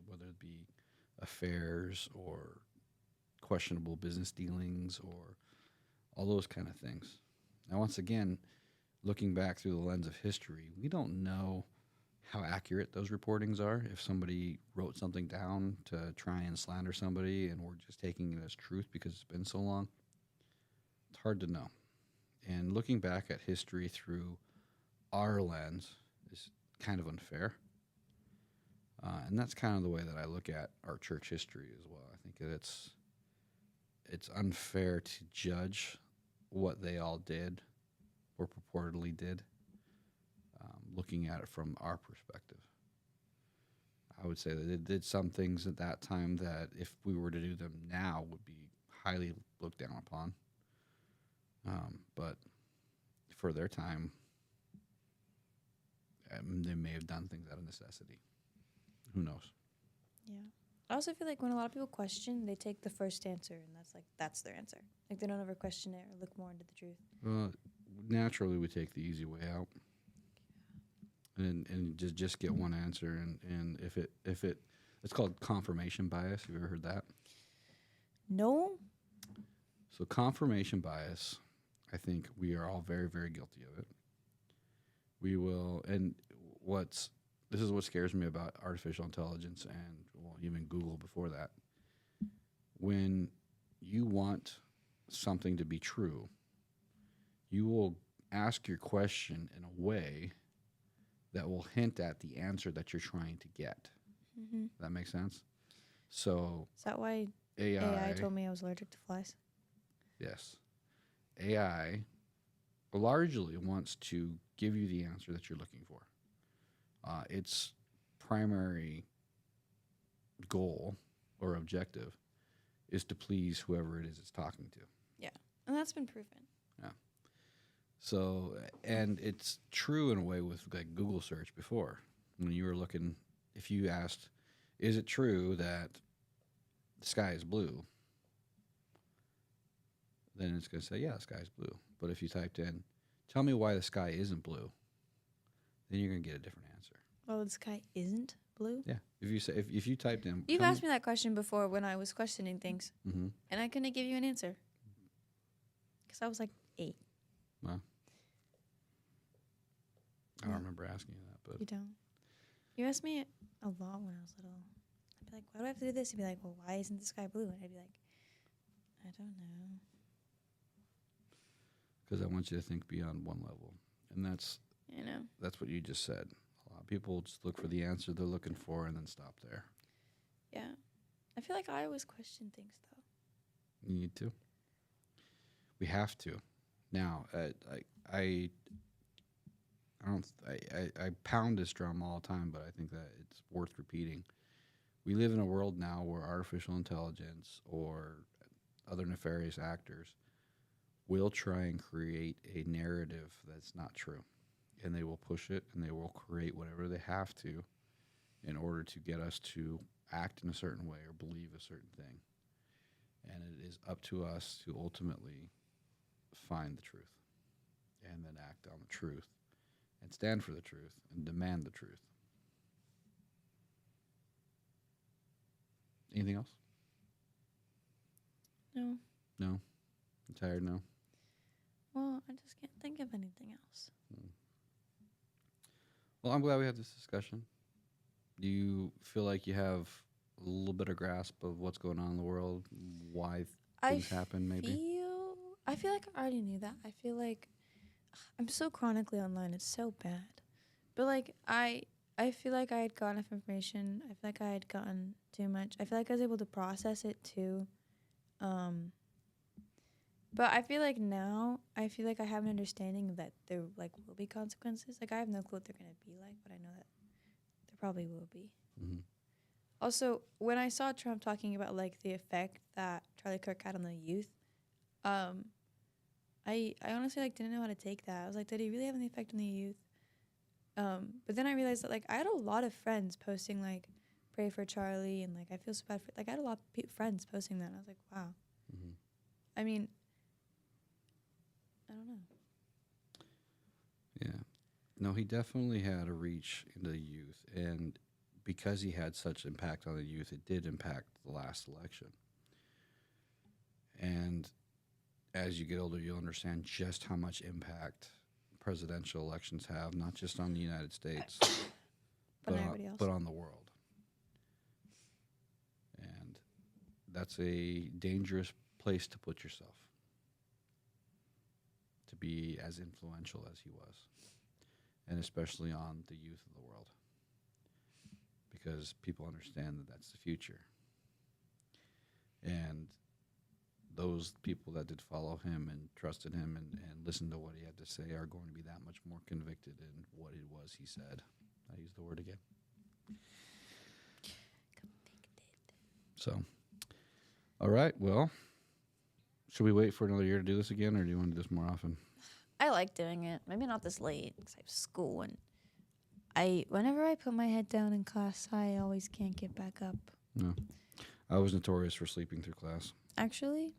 whether it be affairs or questionable business dealings or all those kind of things. Now, once again, looking back through the lens of history, we don't know how accurate those reportings are. If somebody wrote something down to try and slander somebody and we're just taking it as truth because it's been so long, it's hard to know. And looking back at history through our lens is kind of unfair. And that's kind of the way that I look at our church history as well. I think that it's unfair to judge what they all did or purportedly did, looking at it from our perspective. I would say that it did some things at that time that if we were to do them now would be highly looked down upon. But for their time, they may have done things out of necessity. Who knows? Yeah. I also feel like when a lot of people question, they take the first answer, and that's their answer. Like, they don't ever question it or look more into the truth. Well, naturally, we take the easy way out, and just get one answer. And if it's called confirmation bias. Have you ever heard that? No. So confirmation bias, I think we are all very, very guilty of it. We will, and this is what scares me about artificial intelligence and, well, even Google before that. When you want something to be true, you will ask your question in a way that will hint at the answer that you're trying to get. Mm-hmm. Does that make sense? So is that why AI told me I was allergic to flies? Yes. AI largely wants to give you the answer that you're looking for. Its primary goal or objective is to please whoever it is it's talking to. Yeah, and that's been proven. Yeah. So, and it's true in a way with like Google search before. When you were looking, if you asked, is it true that the sky is blue? Then it's going to say, yeah, the sky is blue. But if you typed in, tell me why the sky isn't blue, then you're going to get a different answer. Oh, the sky isn't blue? Yeah. If you typed in, you've asked me that question before when I was questioning things, mm-hmm. and I couldn't give you an answer because I was like 8. Well, I don't remember asking you that, but you don't. You asked me a lot when I was little. I'd be like, "Why do I have to do this?" You'd be like, "Well, why isn't the sky blue?" And I'd be like, "I don't know." Because I want you to think beyond one level, and that's what you just said. A lot of people just look for the answer they're looking for and then stop there. Yeah, I feel like I always question things though. You need to. We have to. Now, I pound this drum all the time, but I think that it's worth repeating. We live in a world now where artificial intelligence or other nefarious actors will try and create a narrative that's not true. And they will push it, and they will create whatever they have to in order to get us to act in a certain way or believe a certain thing. And it is up to us to ultimately find the truth and then act on the truth and stand for the truth and demand the truth. Anything else? No. No? I'm tired now? Well, I just can't think of anything else. Well, I'm glad we had this discussion. Do you feel like you have a little bit of grasp of what's going on in the world, why things happen, maybe? I feel like I already knew that. I feel like I'm so chronically online. It's so bad. But, like, I feel like I had gotten enough information. I feel like I had gotten too much. I feel like I was able to process it, too. But I feel like now, I feel like I have an understanding that there, like, will be consequences. Like, I have no clue what they're going to be like, but I know that there probably will be. Mm-hmm. Also, when I saw Trump talking about, like, the effect that Charlie Kirk had on the youth, I honestly, like, didn't know how to take that. I was like, did he really have any effect on the youth? But then I realized that, like, I had a lot of friends posting, like, pray for Charlie, and, like, I feel so bad for, like, I had a lot of friends posting that, and I was like, wow. Mm-hmm. I mean, I don't know. Yeah. No, he definitely had a reach into the youth, and because he had such impact on the youth, it did impact the last election. And as you get older, you'll understand just how much impact presidential elections have, not just on the United States, But on everybody else. but on the world. And that's a dangerous place to put yourself, to be as influential as he was, and especially on the youth of the world, because people understand that that's the future. And those people that did follow him and trusted him and listened to what he had to say are going to be that much more convicted in what it was he said. I used the word again. Convicted. So, all right, well, should we wait for another year to do this again, or do you want to do this more often? I like doing it. Maybe not this late, because I have school, and whenever I put my head down in class, I always can't get back up. No. I was notorious for sleeping through class. Actually,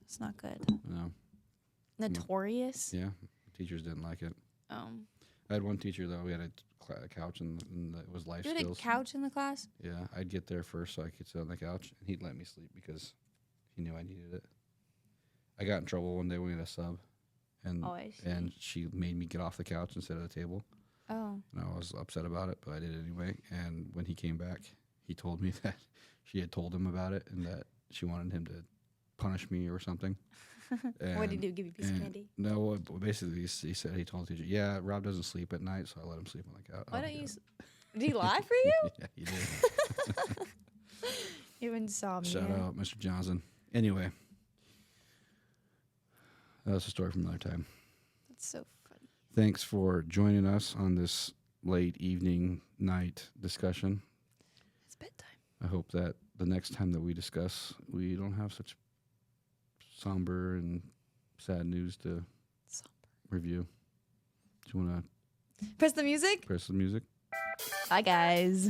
that's not good. No. Notorious? Yeah, teachers didn't like it. I had one teacher, though. We had a couch, and it was life You had skills. a couch in the class? Yeah, I'd get there first so I could sit on the couch, and he'd let me sleep because he knew I needed it. I got in trouble one day when we had a sub, and I see. and she made me get off the couch and sit at a table. Oh. And I was upset about it, but I did it anyway. And when he came back, he told me that she had told him about it and that she wanted him to punish me or something. What did he do? Give you a piece of candy? No, basically he said, he told the teacher, yeah, Rob doesn't sleep at night, so I let him sleep on the couch. Why don't you... Did he lie for you? Yeah, he did. You insomnia. Shout out, Mr. Johnson. Anyway, that's a story from another time. That's so funny. Thanks for joining us on this late evening night discussion. It's bedtime. I hope that the next time that we discuss, we don't have such somber and sad news to review. Do you want to press the music? press the music? Bye, guys.